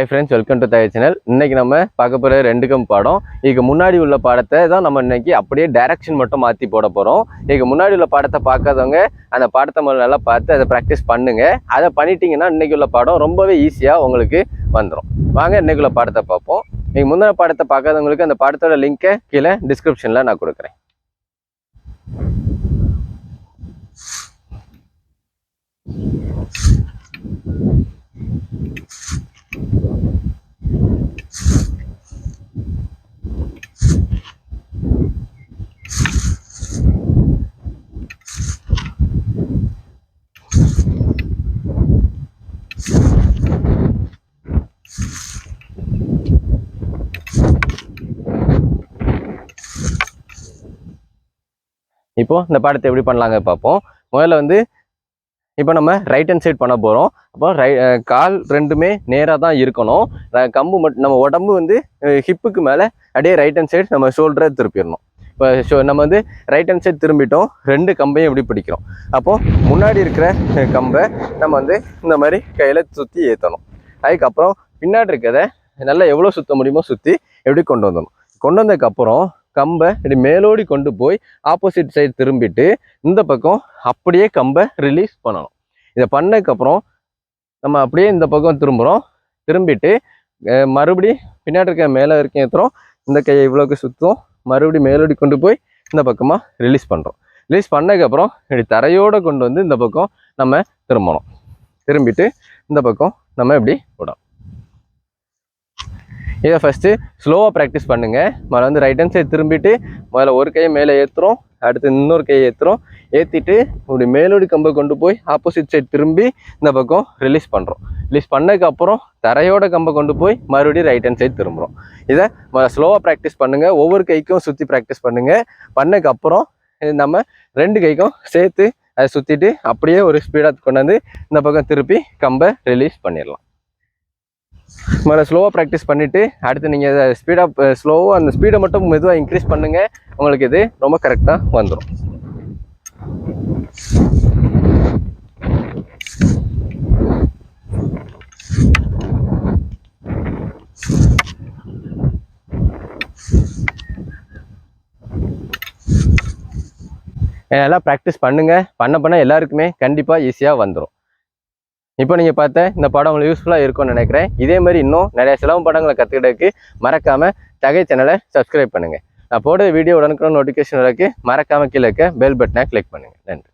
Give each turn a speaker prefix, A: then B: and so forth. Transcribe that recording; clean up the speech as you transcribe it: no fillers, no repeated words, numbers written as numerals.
A: Hi friends, welcome to தய channel. இன்னைக்கு நம்ம பார்க்க போகிற 2 கம் பாடம். இதுக்கு முன்னாடி உள்ள பாடத்தை தான் நம்ம இன்னைக்கு அப்படியே டைரக்ஷன் மட்டும் மாற்றி போட போகிறோம். இதுக்கு முன்னாடி உள்ள பாடத்தை பார்க்காதவங்க அந்த பாடத்தை முதல்ல நல்லா பார்த்து அதை ப்ராக்டிஸ் பண்ணுங்க. அதை பண்ணிட்டீங்கன்னா இன்னைக்கு உள்ள பாடம் ரொம்பவே ஈஸியாக உங்களுக்கு வந்துடும். வாங்க இன்னைக்குள்ள பாடத்தை பார்ப்போம். நீங்கள் முந்தின பாடத்தை பார்க்காதவங்களுக்கு அந்த பாடத்தோட லிங்கை கீழே டிஸ்கிரிப்ஷனில் நான் கொடுக்குறேன். இப்போ இந்த பாடத்தை எப்படி பண்ணலாங்க பார்ப்போம். முதல்ல இப்போ நம்ம ரைட் ஹேண்ட் சைட் பண்ண போகிறோம். அப்போ கால் ரெண்டுமே நேராக தான் இருக்கணும். கம்பு மட்டும் நம்ம உடம்பு ஹிப்புக்கு மேலே அப்படியே ரைட் ஹேண்ட் சைடு நம்ம ஷோல்டரை திருப்பிடணும். இப்போ நம்ம ரைட் ஹேண்ட் சைடு திரும்பிட்டோம், 2 கம்பையும் எப்படி பிடிக்கிறோம். அப்போது முன்னாடி இருக்கிற கம்பை நம்ம இந்த மாதிரி கையில் சுற்றி ஏற்றணும். அதுக்கப்புறம் பின்னாடி இருக்கிறத நல்லா எவ்வளோ சுற்ற முடியுமோ சுற்றி எப்படி கொண்டு வந்துடணும். கொண்டு வந்ததுக்கப்புறம் கம்பை இப்படி மேலோடி கொண்டு போய் ஆப்போசிட் சைடு திரும்பிட்டு இந்த பக்கம் அப்படியே கம்பை ரிலீஸ் பண்ணணும். இதை பண்ணதுக்கப்புறம் நம்ம அப்படியே இந்த பக்கம் திரும்பிட்டு மறுபடி பின்னாடி இருக்க மேலே இருக்க ஏற்றுறோம். இந்த கையை இவ்வளோக்கு சுற்றும், மறுபடி மேலோடி கொண்டு போய் இந்த பக்கமாக ரிலீஸ் பண்ணுறோம். ரிலீஸ் பண்ணதுக்கப்புறம் இப்படி தரையோடு கொண்டு இந்த பக்கம் நம்ம திரும்பணும். திரும்பிட்டு இந்த பக்கம் நம்ம இப்படி விடணும். இதை ஃபஸ்ட்டு ஸ்லோவாக ப்ராக்டிஸ் பண்ணுங்கள். முதல்ல ரைட் ஹேண்ட் சைடு திரும்பிட்டு முதல்ல ஒரு கையை மேலே ஏற்றுறோம், அடுத்து இன்னொரு கையை ஏற்றுறோம். ஏற்றிட்டு இப்படி மேலோடி கம்பை கொண்டு போய் ஆப்போசிட் சைடு திரும்பி இந்த பக்கம் ரிலீஸ் பண்ணுறோம். ரிலீஸ் பண்ணதுக்கப்புறம் தரையோட கம்பை கொண்டு போய் மறுபடியும் ரைட் ஹேண்ட் சைடு திரும்புகிறோம். இதை ஸ்லோவாக ப்ராக்டிஸ் பண்ணுங்கள். ஒவ்வொரு கைக்கும் சுற்றி ப்ராக்டிஸ் பண்ணுங்கள். பண்ணதுக்கப்புறம் நம்ம 2 கைக்கும் சேர்த்து அதை சுற்றிட்டு அப்படியே ஒரு ஸ்பீடாக கொண்டாந்து இந்த பக்கம் திருப்பி கம்பை ரிலீஸ் பண்ணிடலாம். முதல்ல ஸ்லோவாக ப்ராக்டிஸ் பண்ணிவிட்டு அடுத்து நீங்கள் ஸ்லோவாக அந்த ஸ்பீடை மட்டும் மெதுவாக இன்க்ரீஸ் பண்ணுங்கள். உங்களுக்கு இது ரொம்ப கரெக்டாக வந்துடும். இதெல்லாம் ப்ராக்டிஸ் பண்ணுங்கள். பண்ண எல்லாருக்குமே கண்டிப்பாக ஈஸியாக வந்துடும். இப்போ நீங்கள் பார்த்த இந்த படம் உங்களுக்கு யூஸ்ஃபுல்லாக இருக்கும்னு நினைக்கிறேன். இதே மாதிரி இன்னும் நிறைய சிலம்பு படங்களை கற்றுக்கிட்டதுக்கு மறக்காமல் தகை சேனலை சப்ஸ்கிரைப் பண்ணுங்கள். நான் போடுற வீடியோ உடனுக்குடன் நோட்டிஃபிகேஷன் வரக்கு மறக்காமல் கீழே இருக்க பெல் பட்டனை கிளிக் பண்ணுங்கள். நன்றி.